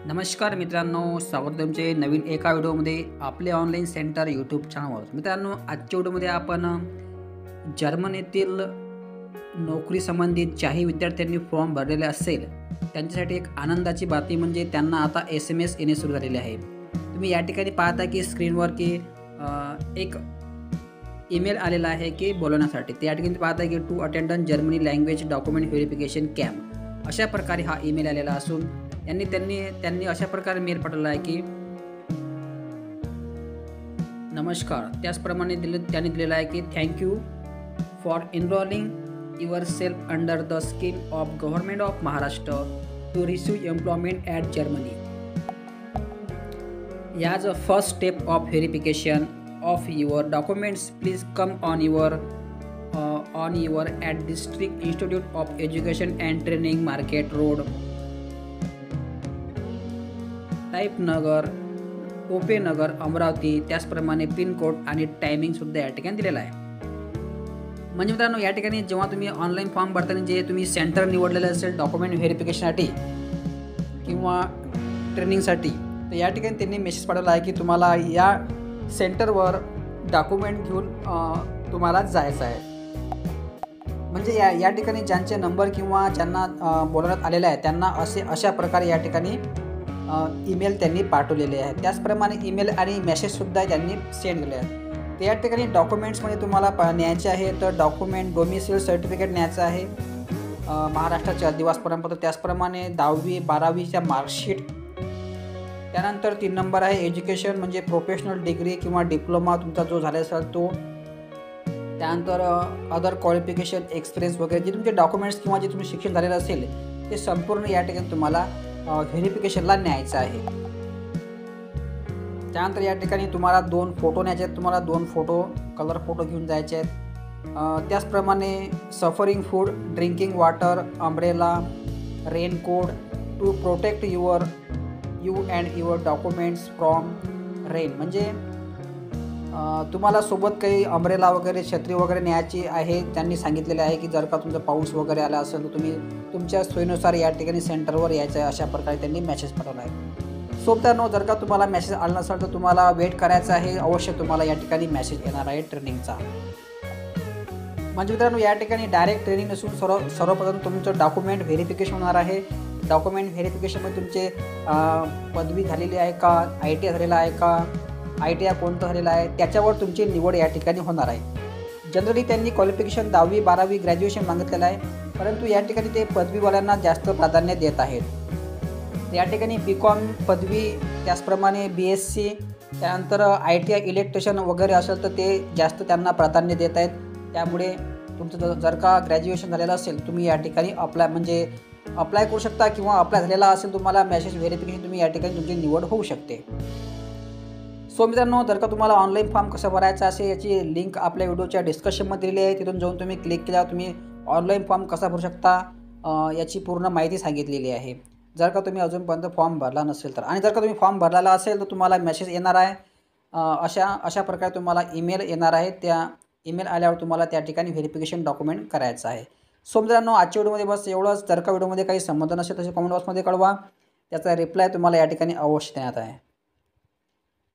नमस्कार मित्रांनो, स्वागत तुमचे नवीन एका व्हिडिओमध्ये आपले ऑनलाईन सेंटर यूट्यूब चॅनलवर. मित्रांनो, आजच्या व्हिडिओमध्ये आपण जर्मनीतील नोकरी संबंधित ज्याही विद्यार्थ्यांनी फॉर्म भरलेले असेल त्यांच्यासाठी एक आनंदाची बातमी म्हणजे त्यांना आता SMS येणे सुरू झालेले आहे. तुम्ही या ठिकाणी पाहता की स्क्रीनवर की एक ईमेल आलेला आहे की बोलवण्यासाठी. त्या ठिकाणी पाहता की to attend Germany language document verification camp अशा प्रकारे हा ईमेल आलेला असून त्यांनी अशा प्रकारे मेल पाठवला आहे की नमस्कार. त्याचप्रमाणे त्यांनी दिलेला आहे की thank you for enrolling yourself under the scheme of government of Maharashtra to receive employment at Germany. As a first step of verification of your documents please come on your at district institute of education and training market road टाईप नगर ओपे नगर अमरावती. त्याचप्रमाणे pin code आणि टायमिंगसुद्धा या ठिकाणी दिलेला आहे. म्हणजे मित्रांनो, या ठिकाणी जेव्हा तुम्ही ऑनलाईन फॉर्म भरताना जे तुम्ही सेंटर निवडलेलं असेल डॉक्युमेंट व्हेरिफिकेशनसाठी किंवा ट्रेनिंगसाठी, तर या ठिकाणी त्यांनी मेसेज पाठवला आहे की तुम्हाला या सेंटरवर डॉक्युमेंट घेऊन तुम्हाला जायचं आहे. म्हणजे या ठिकाणी ज्यांचे नंबर किंवा ज्यांना बोलवण्यात आलेले आहे त्यांना अशा प्रकारे या ठिकाणी ईमेल त्यांनी पाठवलेले आहे. त्याचप्रमाणे ईमेल आणि मेसेजसुद्धा त्यांनी सेंड केले आहे. त्या ठिकाणी डॉक्युमेंट्समध्ये तुम्हाला न्यायचे आहे तर डॉक्युमेंट डोमिसाईल सर्टिफिकेट न्यायचं आहे, महाराष्ट्राचे अधिवास प्रमाणपत्र, त्याचप्रमाणे 10वी 12वीच्या मार्कशीट. त्यानंतर 3 नंबर आहे एज्युकेशन म्हणजे प्रोफेशनल डिग्री किंवा डिप्लोमा तुमचा जो झाला असेल तो. त्यानंतर अदर क्वालिफिकेशन एक्सपिरियन्स वगैरे जे तुमचे डॉक्युमेंट्स किंवा जे तुम्ही शिक्षण झालेलं असेल ते संपूर्ण या ठिकाणी तुम्हाला व्हेरिफिकेशनला न्यायचं आहे. त्यानंतर या ठिकाणी तुम्हाला 2 फोटो न्यायचे आहेत. तुम्हाला 2 फोटो कलर फोटो घेऊन जायचे आहेत. त्याचप्रमाणे suffering food, drinking water, umbrella, raincoat to protect you and your documents from rain. म्हणजे तुम्हाला सोबत काही अम्ब्रेला वगैरे छत्री वगैरे न्यायची आहे. त्यांनी सांगितलेले आहे की जर का तुमचा पाऊस वगैरे आला असेल तर तुम्ही तुमच्या सोयीनुसार या ठिकाणी सेंटरवर यायचं आहे, अशा प्रकारे त्यांनी मेसेज पाठवला आहे. सोबत्यानो, जर का तुम्हाला मेसेज आला नसेल तर तुम्हाला वेट करायचं आहे. अवश्य तुम्हाला या ठिकाणी मेसेज येणार आहे ट्रेनिंगचा. म्हणजे मित्रांनो, या ठिकाणी डायरेक्ट ट्रेनिंग नसून सर्वप्रथम तुमचं डॉक्युमेंट व्हेरिफिकेशन होणार आहे. डॉक्युमेंट व्हेरिफिकेशनमध्ये तुमचे पदवी झालेली आहे का, ITI झालेला आहे का, ITI कोणतं झालेलं आहे त्याच्यावर तुमची निवड या ठिकाणी होणार आहे. जनरली त्यांनी क्वालिफिकेशन 10वी 12वी ग्रॅज्युएशन मागितलेलं आहे, परंतु या ठिकाणी ते पदवीवाल्यांना जास्त प्राधान्य देत आहेत. या ठिकाणी BCom पदवी, त्याचप्रमाणे BSc, त्यानंतर ITI इलेक्ट्रिशियन वगैरे असेल तर ते जास्त त्यांना प्राधान्य देत आहेत. त्यामुळे तुमचं जर का ग्रॅज्युएशन झालेलं असेल तुम्ही या ठिकाणी अप्लाय करू शकता किंवा अप्लाय झालेला असेल तुम्हाला मेसेज व्हेरिफिकेशन तुम्ही या ठिकाणी तुमची निवड होऊ शकते. सो मित्रांनो, जर का तुम्हाला ऑनलाईन फॉर्म कसा भरायचा असेल याची लिंक आपल्या व्हिडिओच्या डिस्क्रिप्शनमध्ये दिली आहे. तिथून जाऊन तुम्ही क्लिक केल्यावर तुम्ही ऑनलाईन फॉर्म कसा भरू शकता याची पूर्ण माहिती सांगितलेली आहे. जर का तुम्ही अजूनपर्यंत फॉर्म भरला नसेल तर, आणि जर का तुम्ही फॉर्म भरलेला असेल तर तुम्हाला मेसेज येणार आहे. अशा प्रकारे तुम्हाला ईमेल येणार आहे. त्या ईमेल आल्यावर तुम्हाला त्या ठिकाणी व्हेरिफिकेशन डॉक्युमेंट करायचं आहे. सो मित्रांनो, आजच्या व्हिडिओमध्ये बस एवढंच. जर का व्हिडिओमध्ये काही संबंध नसेल तसे कमेंट बॉक्समध्ये कळवा. त्याचा रिप्लाय तुम्हाला या ठिकाणी अवश्य देण्यात आहे.